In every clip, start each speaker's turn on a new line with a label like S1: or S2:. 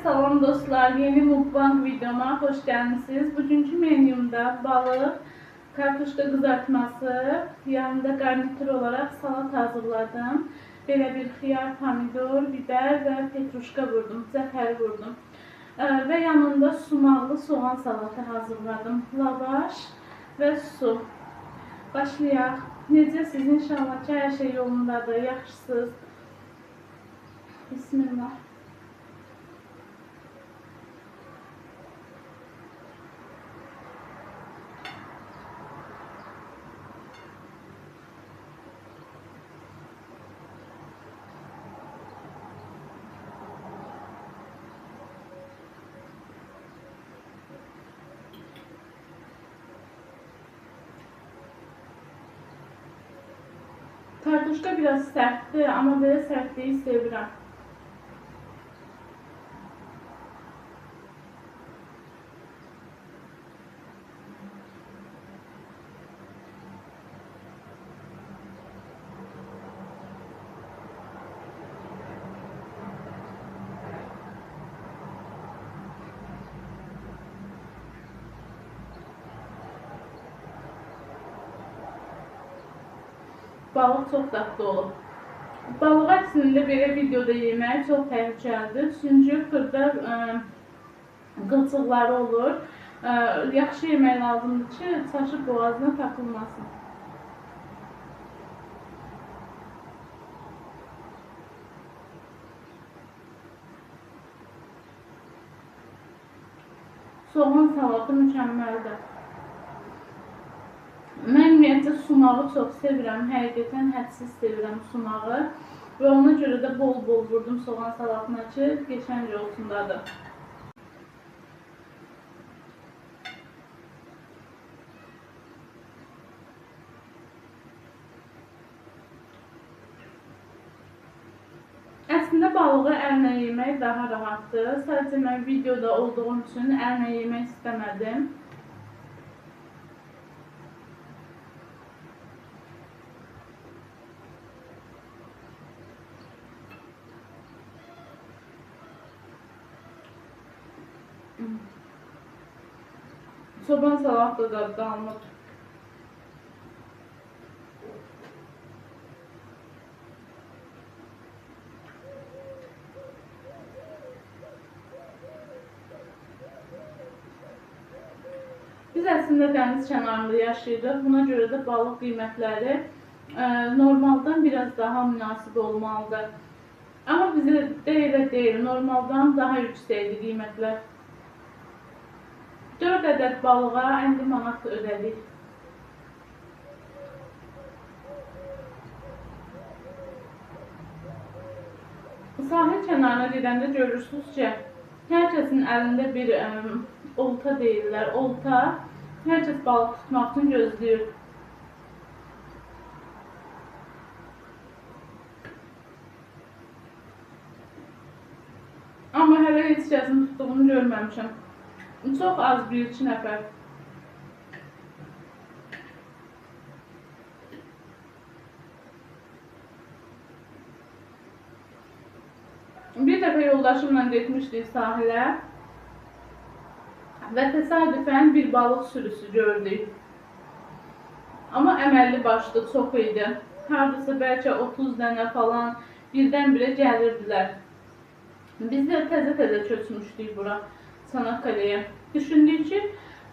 S1: Salam dostlar, yeni mukbang videoma hoş geldiniz. Bugünkü menümdə balıq, kartuşka kızartması, yanında garnitür olarak salat hazırladım. Belə bir xiyar, pomidor, biber ve petruşka vurdum, zəfər vurdum. Ve yanında sumaqlı soğan salatı hazırladım. Lavaş ve su. Başlayaq. Necəsiz? İnşallah ki, hər şey yolundadır, yaxşısınız. Bismillah. Kartuşka biraz sertti ama böyle sertliği seviyorum. Balıq çox dadlı olur. Balığı əslində belə videoda yemək çox təhlükəlidir. Çünki xırda qılçıqları olur. Yaxşı yemək lazımdır ki, çaşı boğazına takılmasın. Soğan salatı mükəmməldir. Mən ümumiyyətlə sumağı çox sevirəm. Həqiqətən hədsiz sevirəm sumağı. Və ona görə də bol-bol vurdum soğan salatına ki, geçənci olsundadır. Əslində balığı əllə yemək daha rahatdır. Sadəcə mən videoda olduğum üçün əllə yemək istəmədim. Çoban salatı da qalmır. Biz əslində dəniz kənarında yaşayırıq. Buna görə də balıq qiymətləri normaldan biraz daha münasib olmalıdır. Amma bizə elə deyil, normaldan daha yüksəkdir qiymətlər. 4 ədəd balığa 50 manat ödədik. Sahil kənarına gedəndə görürsünüz ki, hər kəsin əlində bir olta deyirlər, olta. Hər kəs balıq tutmaq üçün gözləyir. Amma hələ heç kəsin tutduğunu görməmişəm. Çox az bir-iki nəfər. Bir dəfə yoldaşımla getmişdik sahilə və təsadüfən bir balıq sürüsü gördük. Amma əməlli başlı çox idi. Hardasa bəlkə 30 dənə falan birdən-birə gəlirdilər. Biz də təzə-təzə köçmüşdük bura, Çanakkale'yə. Düşündük ki,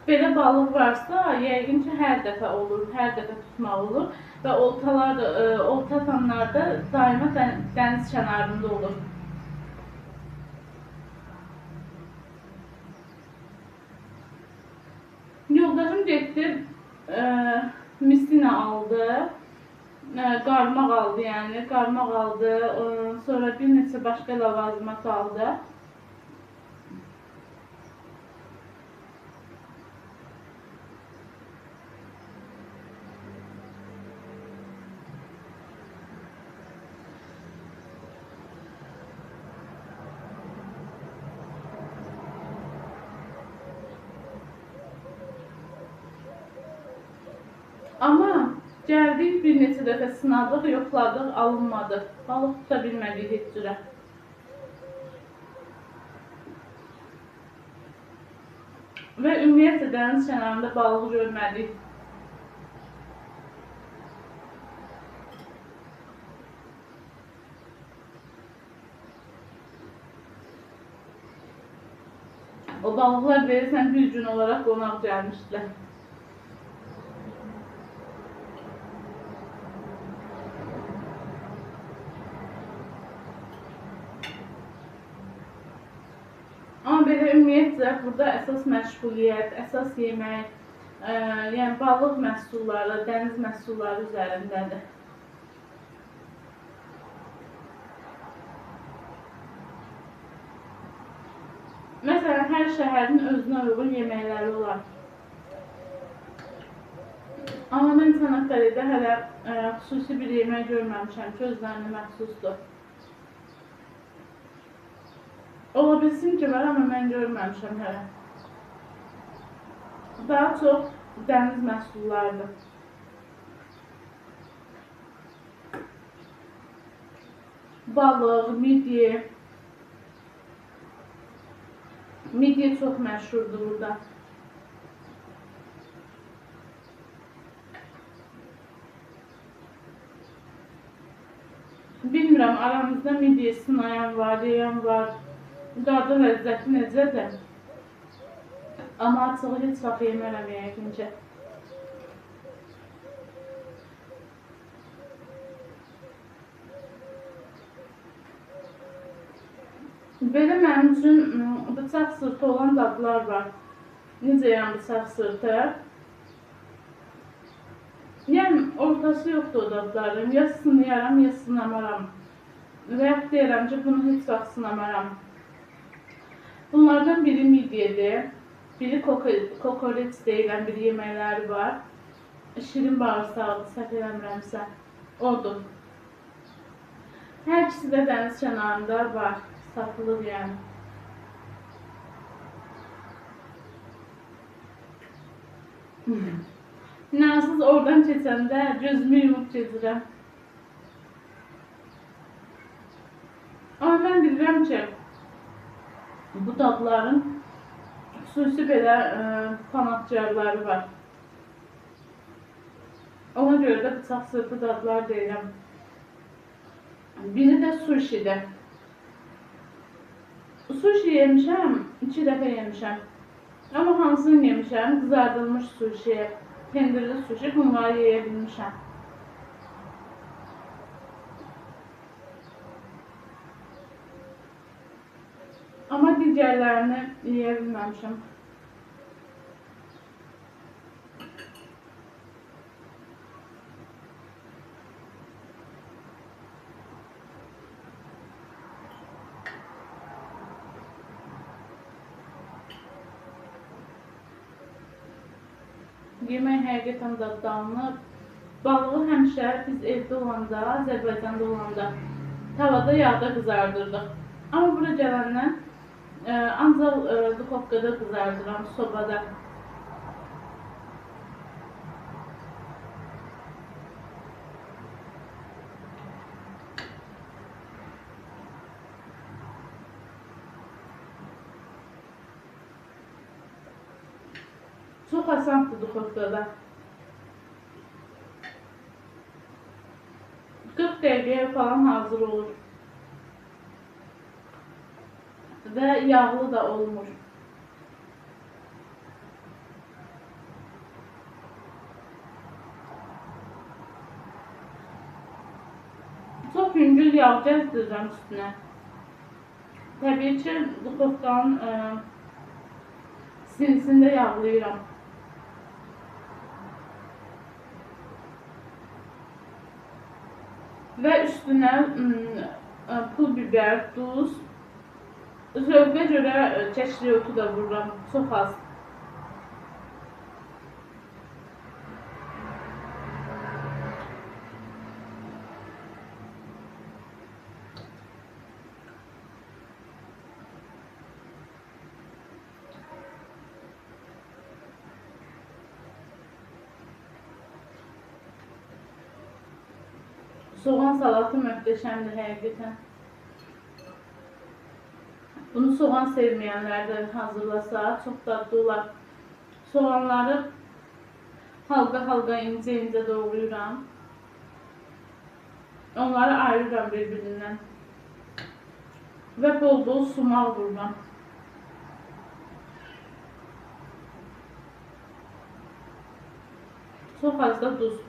S1: belə balıq varsa, yəqin ki, hər dəfə olur, hər dəfə tutmaq olur və olta atanlar da daima dəniz kənarında olur. Yoldaşım getdi, misina aldı, qarmaq aldı, yəni qarmaq aldı, sonra bir neçə başqa lavazımat aldı. Amma gəldik, bir neçə dəfə sınadıq, yoxladıq, alınmadı. Balıq tuta bilmədik heç cürə. Və ümumiyyətlə dəniz kənarında balıq görmədik. O balıqlar verirsən bir gün olaraq qonaq gəlmişdilər. Amma belə ümumiyyətlə burada əsas məşğuliyyət, əsas yemək, yəni balıq məhsulları, dəniz məhsulları üzərindədir. Məsələn, hər şəhərin özünə uyğun yeməkləri olar. Amma mən Çanakkale'də hələ xüsusi bir yemək görməmişəm ki, özlərinə məxsusdur. Ola bilsin ki, var, amma mən görməmişəm hələ. Daha çox dəniz məhsullarıdır. Balıq, midye. Midye çox məşhurdur burada. Bilmirəm, aramızda midye sınayan var, yeyən var. Dadı ləzzəti necədir? Amma açığı heç vaxt yemərəm yəqin ki. Belə mənim üçün bıçaq sırtı olan dadlar var. Necə yəni bıçaq sırtı? Yəni ortası yoxdur o dadların. Ya sınayaram, ya sınamaram. Və ya deyirəm ki, bunu heç vaxt sınamaram. Bunlardan biri midyedir. Biri kokoreç deyilən bir yeməkləri var. Şirin bağırsağıdır, səhv eləmirəmsə. Odur. Hər ikisi də dəniz kənarında var. Satılır yəni. İnansız oradan keçəndə gözümü yumub gedirəm. Amma mən bilirəm ki, bu dadların xüsusi belə fanatkarları var. Ona görə də bıçaq sırtı dadlar deyirəm. Biri də sushidir. Sushi yemişəm, 2 dəfə yemişəm. Amma hansını yemişəm? Qızardılmış sushi, pendirli sushi, bunları yeyə bilmişəm. Amma digərlərini yeyə bilməmişəm. Yemək həqiqətən dadlanıb. Balığı həmişə biz evdə olanda, Azərbaycanda olanda tavada yağda qızardırdıq. Amma bura gələndən ancaq duxovkada qızardıram, sobada. Çox asandır duxovkada. 40 dəqiqəyə falan hazır olur. Və yağlı da olmur. Çox yüngül yağ gəzdirirəm üstünə. Təbii ki, duxovkanın sinisində yağlayıram. Və üstünə pul biber, duz, zövqə görə keçli otu da vururam, çox az. Soğan salatı möhtəşəmdir həqiqətən. Bunu soğan sevməyənlər də hazırlasa çox dadlı olar. Soğanları halqa halqa incə doğrayıram. Onları ayırıram bir-birindən. Və bol sumaq vururam. Çox az da duz.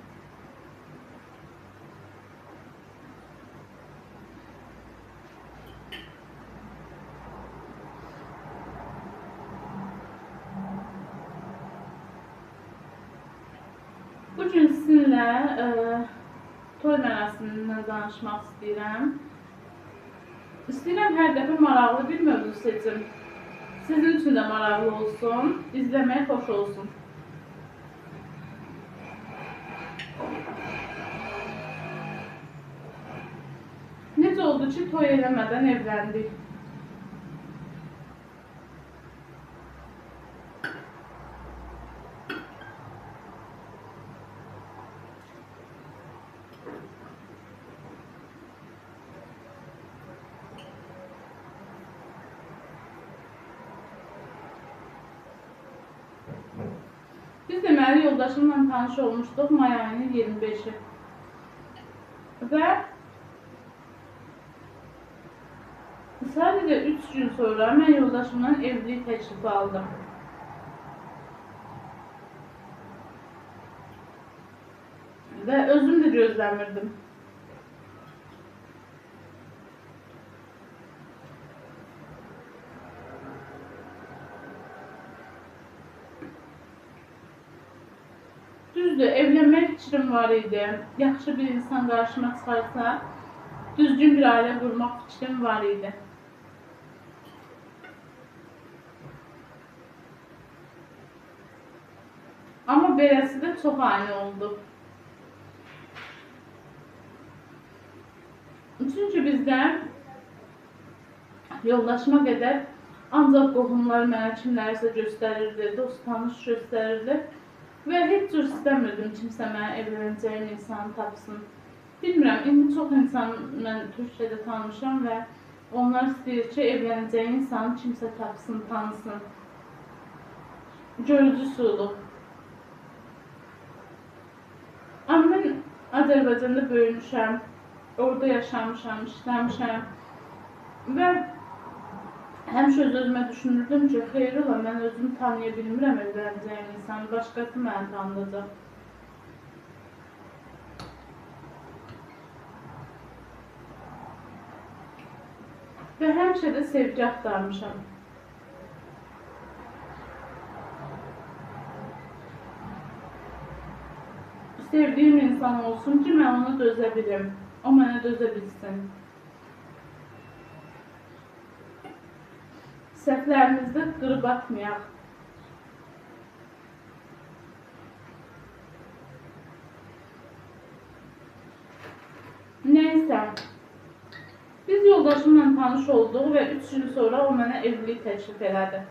S1: Bugün sizinlə toy mərasimindən danışmaq istəyirəm. İstəyirəm hər dəfə maraqlı bir mövzu seçim. Sizin üçün də maraqlı olsun, izləmək xoş olsun. Necə oldu ki, toy eləmədən evləndik? Biz deməli yoldaşımla tanış olmuşduq may ayının 25-i. Və sadəcə 3 gün sonra mən yoldaşımdan evlilik təklifi aldım. Və özüm də gözləmirdim. Düzdür, evlənmək fikrim var idi. Yaxşı bir insan qarşıma çıxarsa, düzgün bir ailə qurmaq fikrim var idi. Amma beləsi də çox ani oldu. Çünki bizdə yoldaşıma qədər ancaq qohumlar mənə kimlərsə göstərirdi, dost tanış göstərirdi. Və heç cür istəmirdim kimsə mənə evlənəcəyim insanı tapsın. Bilmirəm, indi çox insan mən Türkiyədə tanımışam və onlar istəyir ki, evlənəcəyi insanı kimsə tapsın, tanısın. Görücüsülük. Amma mən Azərbaycanda böyümüşəm, orada yaşamışam, işləmişəm və həmişə öz-özümə düşünürdüm ki, xeyr ola, mən özümü tanıya bilmirəm evlənəcəyim insanı, başqası məni tanıyacaq. Və həmişə də sevgi axtarmışam. Sevdiyim insan olsun ki, mən ona dözə bilim, o mənə dözə bilsin. Səhvlərimizdə qırıb atmayaq. Neysə, biz yoldaşımla tanış olduq və 3 gün sonra o mənə evlilik təklif elədi.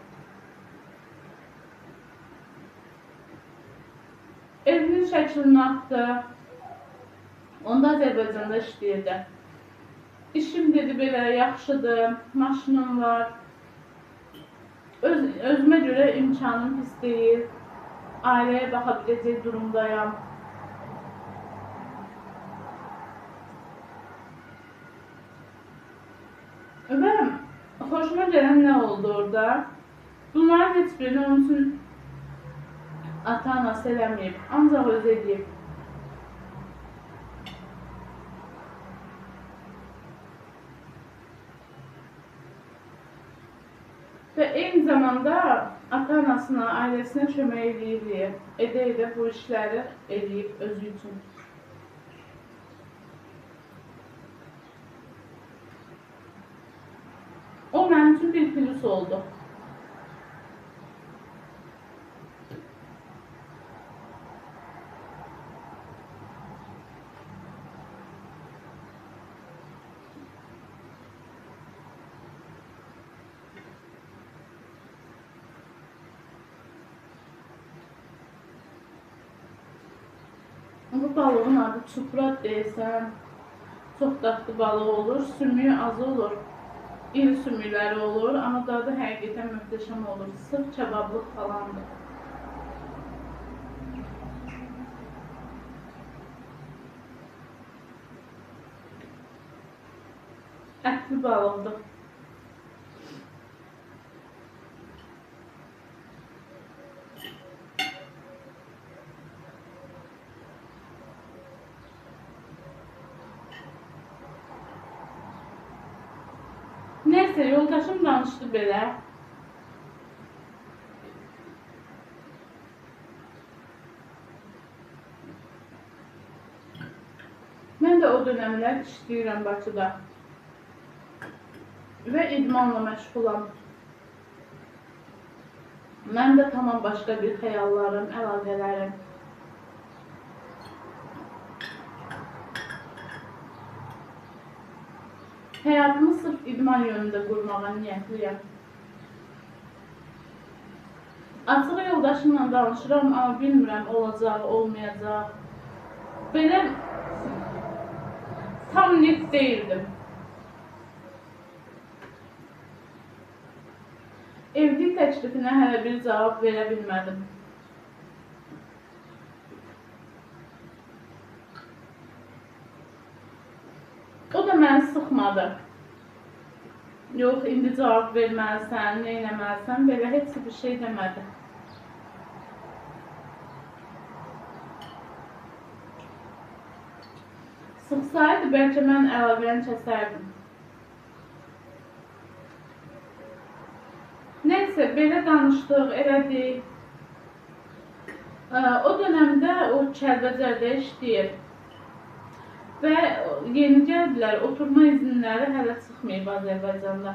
S1: Evinin şəklini atdı. Onda Azərbaycanda işləyirdi. İşim dedi belə yaxşıdır, maşınım var. Özümə görə imkanım pis deyil. Ailəyə baxa biləcək durumdayam. Və xoşuma gələn nə oldu orada? Bunların heç birini onun üçün ata-anası eləməyib, ancaq özü edib. Və eyni zamanda ata-anasına, ailəsinə kömək edə bu işləri edib özü üçün. O mənim üçün bir plus oldu. Bu balığın adı çuprat deyəsən, çox dadlı balıq olur, sümüyü az olur, iri sümükləri olur, amma dadı həqiqətən möhtəşəm olur, sırf kəbablıq falandır. ətli balıqdır. Neyse, yoldaşım danışdı belə. Mən də o dönəmlər işləyirəm Bakıda və idmanla məşğulam. Mən də tamam başqa bir xəyallarım, əlaqələrim. Həyatımı sırf idman yönündə qurmağa niyyətliyəm. Açıq yoldaşımla danışıram, amma bilmirəm olacaq, olmayacaq. Belə tam net deyildim. Evlilik təklifinə hələ bir cavab verə bilmədim. O da məni sıxmadı. Yox, indi cavab verməlisən, nə eləməlisən, belə heç bir şey demədi. Sıxsaydı, bəlkə mən əlaqəni kəsərdim. Neyse, belə danışdıq, elədik. O dönemdə o Kəlbəcərdə işləyir. Və yeni gəldilər, oturma izinləri hələ çıxmayıb Azərbaycanda.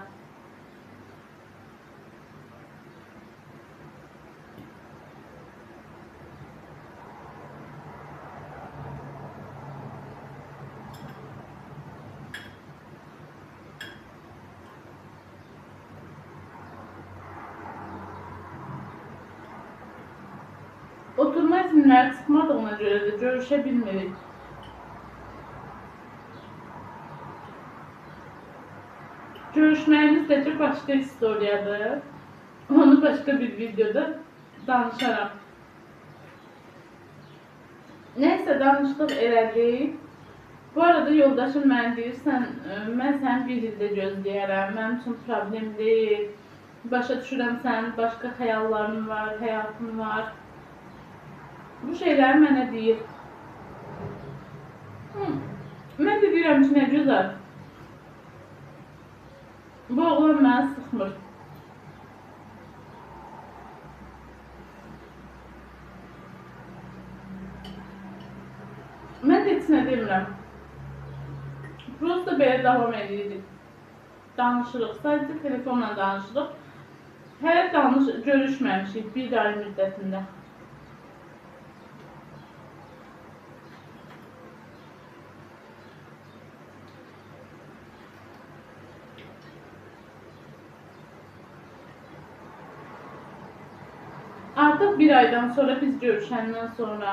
S1: Oturma izinləri çıxmadığına görə də görüşə bilmirik. Görüşməyimiz də başqa istoriyadır. Onu başqa bir videoda danışaram. Neyse, danışdıq, elədik. Bu arada yoldaşım mənə deyirsən, mən səni bir ildə gözləyərəm, mənim üçün problem deyil. Başa düşürəm, sənin başqa xəyalların var, həyatın var. Bu şeyləri mənə deyir. Mən də deyirəm ki, nə gözəl. Bu oğlan məni sıxmır. Mən də heç nə demirəm. Prosta belə davam edirik. Danışırıq, sadəcə telefonla danışırıq. Hələ görüşməmişik bir ay müddətində. Artıq bir aydan sonra biz görüşəndən sonra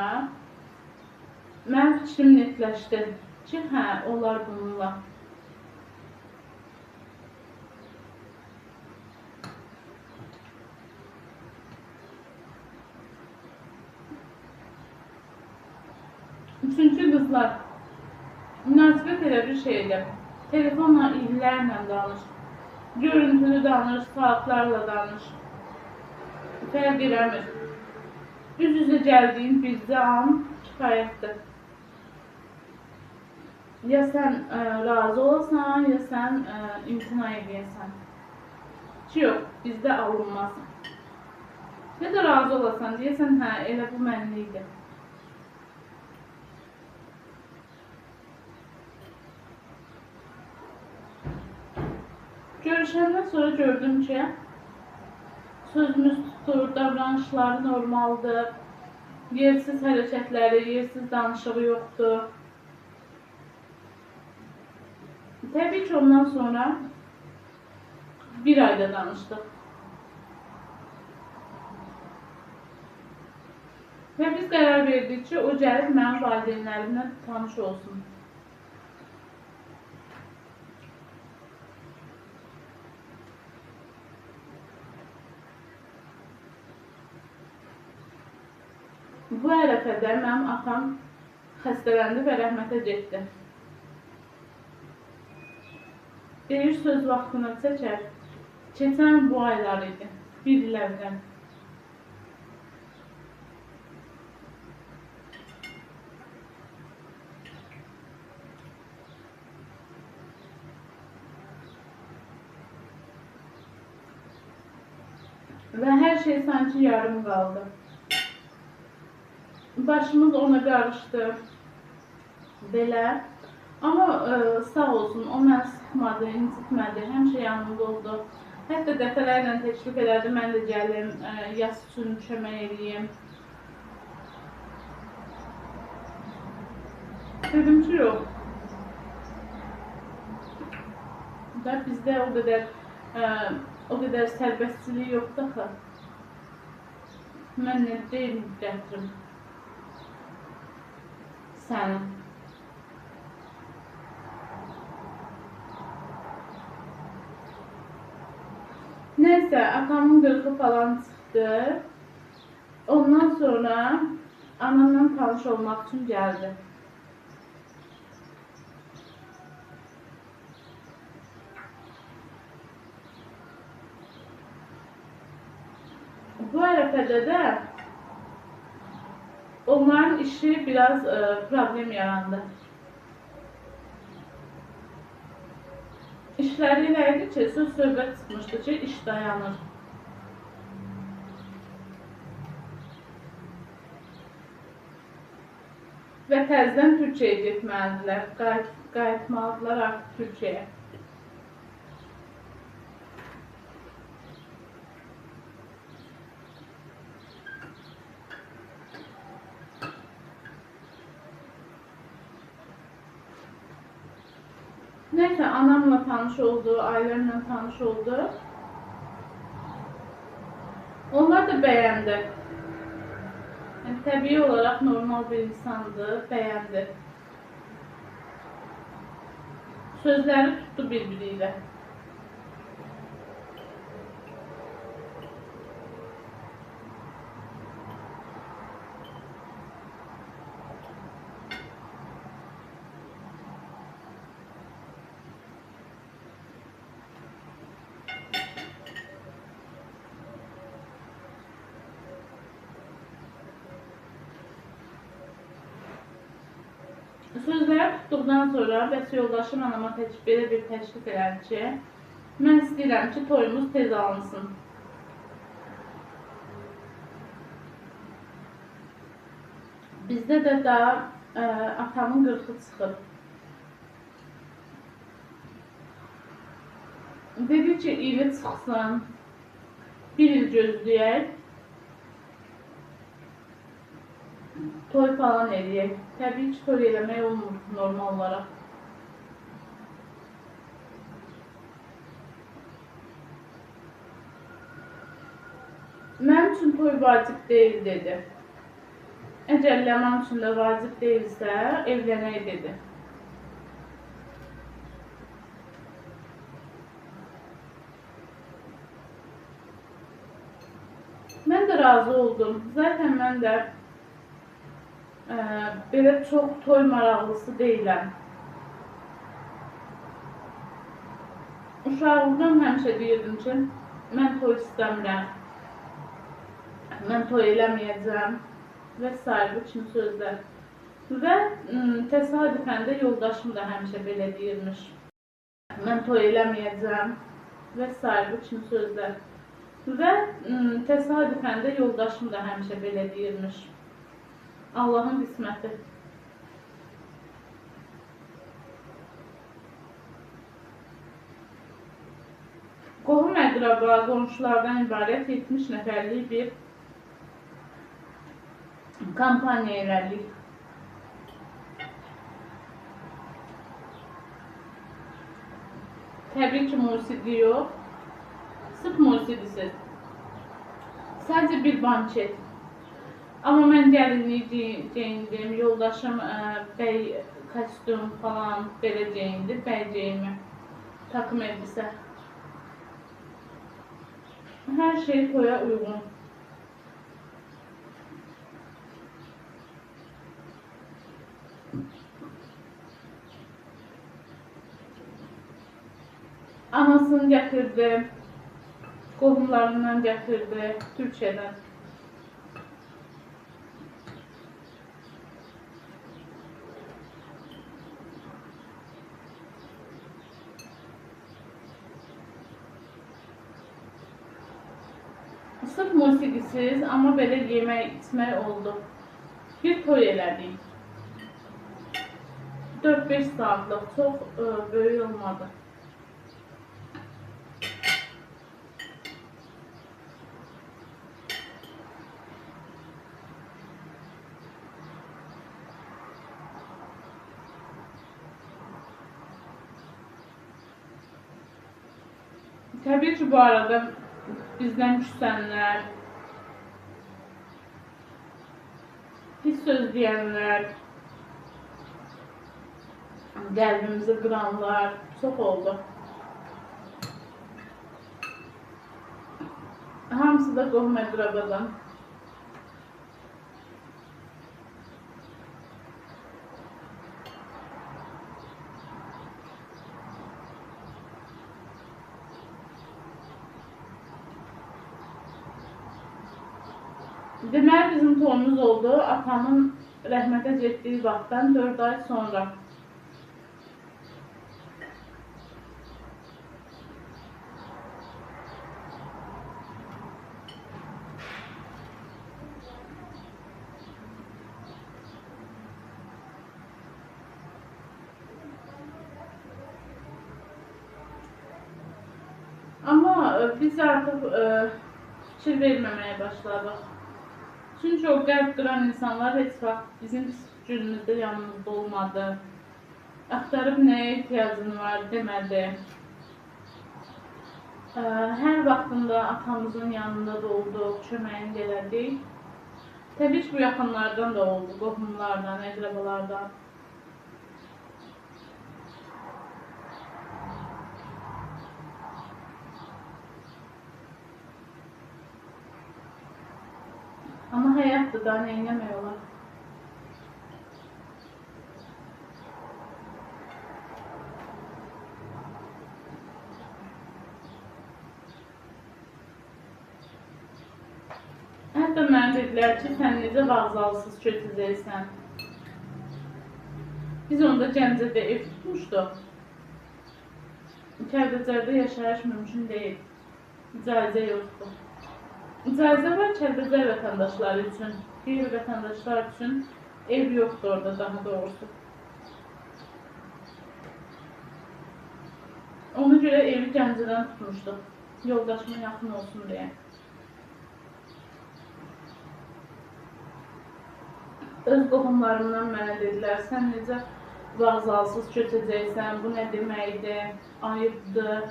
S1: mənim fikrim netləşdi ki, hə, olar bununla. Çünki qızlar, münasibət elə bir şeydir. Telefonla illərlə danış, görüntülü danış, saatlarla danış. Fərq eləmir. Üz-üzə gəldiyin bircə an kifayətdir. Ya sən razı olasan, ya sən imtina edəsən. Ki yox, bizdə alınmaz. Ya da razı olasan, deyəsən, hə, elə bu mənlikdir. Görüşəndən sonra gördüm ki, sözümüz tutur, davranışları normaldır, yersiz hərəkətləri, yersiz danışığı yoxdur. Təbii ki, ondan sonra bir ayda danışdıq. Və biz qərar verdik ki, o gəlib mənim valideynlərimlə tanış olsun. Bu ərəfədə mənim atam xəstələndi və rəhmətə getdi. Deyir söz vaxtını çəkər. Keçən bu aylar idi. Bir il əvvəl. Və hər şey sanki yarım qaldı. Başımız ona qarışdı. Belə. Amma sağ olsun, o məni sıxmadı, incitmədi, həmişə yanımda oldu. Hətta dəfələrlə təklif elədi, mən də gəlim, yas üçün kömək edeyim. Dedim ki, yox. Da bizdə o qədər sərbəstçilik yoxdur axı. Mən nə deyim, gətirim səni. Neyse, atamın qırğı falan çıxdı. Ondan sonra anamla tanış olmaq üçün gəldi. Bu ərəfədə də onların işi biraz problem yarandı. İşləri ilə idi ki, söhbət çıxmışdı ki, iş dayanır. Və təzədən Türkiyəyə getməlidirlər, qayıtmalıdırlar artıq Türkiyəyə. Neyse, anamla tanış oldu, ailemle tanış oldu. Onlar da bəyəndi. Yəni, təbii olarak normal bir insandı, bəyəndi. Sözləri tutdu birbiriyle. Sözləri tutduqdan sonra bəs yoldaşım anama belə bir təklif elədi ki, mən istəyirəm ki, toyumuz tez alınsın. Bizdə də daha atamın qırxı çıxıb. Dedi ki, ili çıxsın, bir il gözləyək. Toy falan eləyək. Təbii ki, toy eləmək olmur normal olaraq. Mənim üçün toy vacib deyil, dedi. Əgər Ləman üçün də vacib deyilsə, evlənək, dedi. Mən də razı oldum. Zaten mən də belə çox toy maraqlısı deyiləm. Uşaqlıqdan həmişə deyirdim ki, mən toy istəmirəm, mən toy eləməyəcəm və s. bu kimi sözlər. Və təsadüfən də yoldaşım da həmişə belə deyirmiş. Mən toy eləməyəcəm və s. bu kimi sözlər. Və təsadüfən də yoldaşım da həmişə belə deyirmiş. Allah'ın qisməti. Qohum əqraba, qonşulardan ibarət 70 nəfərlik bir kampanya elədik. Təbii ki, musiqi yox, sırf musiqisiz. Sadəcə bir banket. Amma mən gəlinlik geyindim, yoldaşım bəy kostyum falan belə geyindi, bəy geyimi, takım elbisə. Hər şey toya uyğun. Qohum gətirdi. Qohumlarından gətirdi Türkiyədən. Sırf musiqisiz, amma belə yemək, içmək oldu. Bir toy elədik. 4-5 saatlıq, çox böyük olmadı. Təbii ki, bu arada bizdən küsənlər, pis söz deyənlər, qəlbimizi qıranlar çox oldu. Hamısı da qohum əqrabadan. Deməli, bizim toyumuz oldu. Atamın rəhmətə getdiyi vaxtdan 4 ay sonra. Amma biz artıq fikir verməməyə başladıq. Çünki o qəlb qıran insanlar heç vaxt bizim günümüzdə yanımızda olmadı. Axtarıb nəyə ehtiyacın var demədi. Hər vaxtında atamızın yanında da olduq, köməyini elədik. Təbii ki, bu yaxınlardan da oldu, qohumlardan, əqrabalardan. Ama hayattı da neynemiyorlar. Hətta mənə dedilər ki, sən necə vağzalsız kötüzəysən. Biz onda Gəncədə ev tutmuşduq. Kəlbəcərdə yaşayış mümkün deyil. İcazə yoxdur. İcazə var Kəlbəcər vətəndaşları üçün, qeyri-vətəndaşlar üçün ev yoxdur orada daha doğrusu. Ona görə evi Gəncədən tutmuşduq, yoldaşıma yaxın olsun deyə. Öz qohumlarımdan mənə dedilər, sən necə vağzalsız köçəcəksən, bu nə deməkdir, ayıbdır.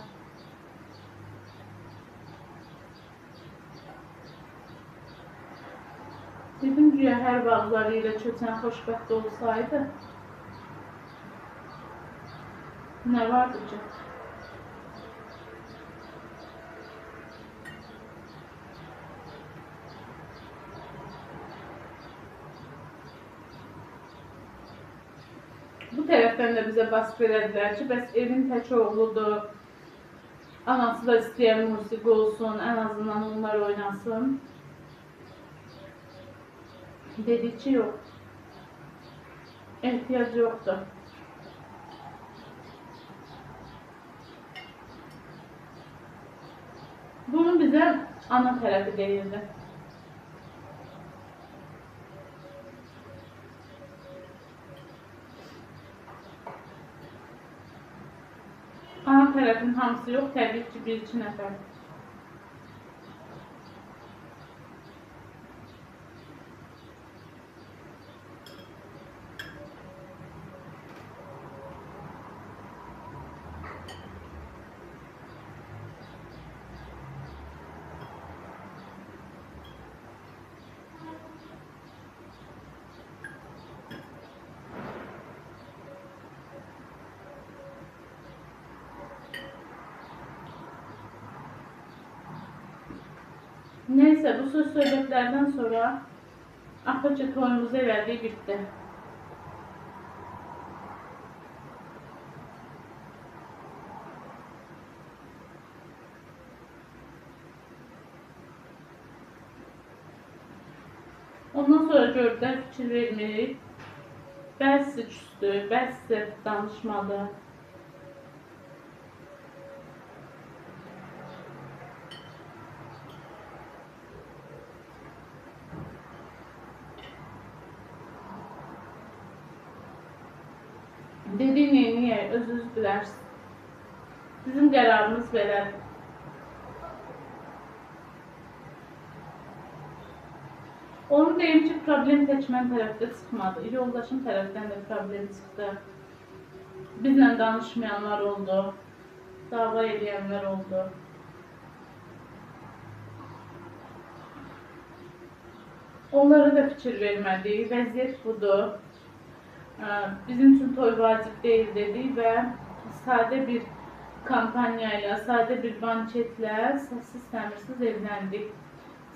S1: Dedim ki, hər vağzları ilə köçən xoşbəxt olsaydı, nə vardı ki? Bu tərəfdən də bizə baskı elədilər ki, bəs evin tək oğludur, anası da istəyən musiqi olsun, ən azından onlar oynasın. Dedi ki, yox, ehtiyac yoxdur. Bunu bizə ana tərəfi deyildi. Ana tərəfin hamısı yox, təbii ki, 1-2 nəfər. Neyse, bu söz söhbətlərdən sonra axır ki, toyumuzu elədik, bitdi. Ondan sonra gördülər fikir vermir. Bəzisi küstü, bəzisi danışmadı. Dedi niye özünüz bilərsiniz. Bizim qərarımız belədir. Onu deyim ki, problem tək mən tərəfdə çıxmadı. Yoldaşım tərəfdən də problem çıxdı. Bizlə danışmayanlar oldu. Dava edənlər oldu. Onlara da fikir vermədik. Vəziyyət budur. Bizim üçün toy vacib deyil dedik və sadə bir kampanya ilə, sadə bir banketlə səssiz-təmirsiz evləndik.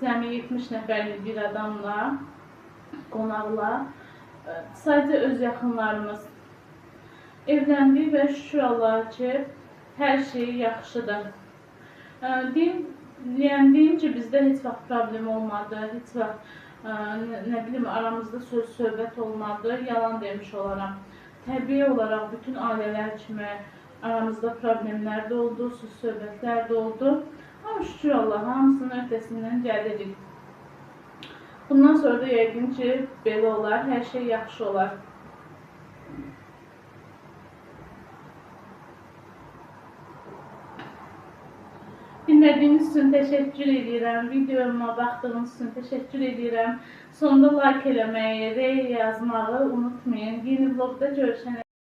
S1: Cəmi 70 nəfərlik bir adamla, qonaqla, sadəcə öz yaxınlarımız evləndik və şükür Allaha ki, hər şey yaxşıdır. Deyim ki, bizdə heç vaxt problem olmadı, heç vaxt nə bilim aramızda söz-söhbət olmadı, yalan demiş olaram. Təbii olaraq bütün ailələr kimi aramızda problemlər də oldu, söz-söhbətlər də oldu. Ama şükür Allah, hamısının öhdəsindən gəlirik. Bundan sonra da yəqin ki, belə olar, hər şey yaxşı olar. Dinlədiyiniz üçün təşəkkür edirəm. Videoma baxdığınız üçün təşəkkür edirəm. Sonunda like eləməyi, rey yazmağı unutmayın. Yeni vlogda görüşənə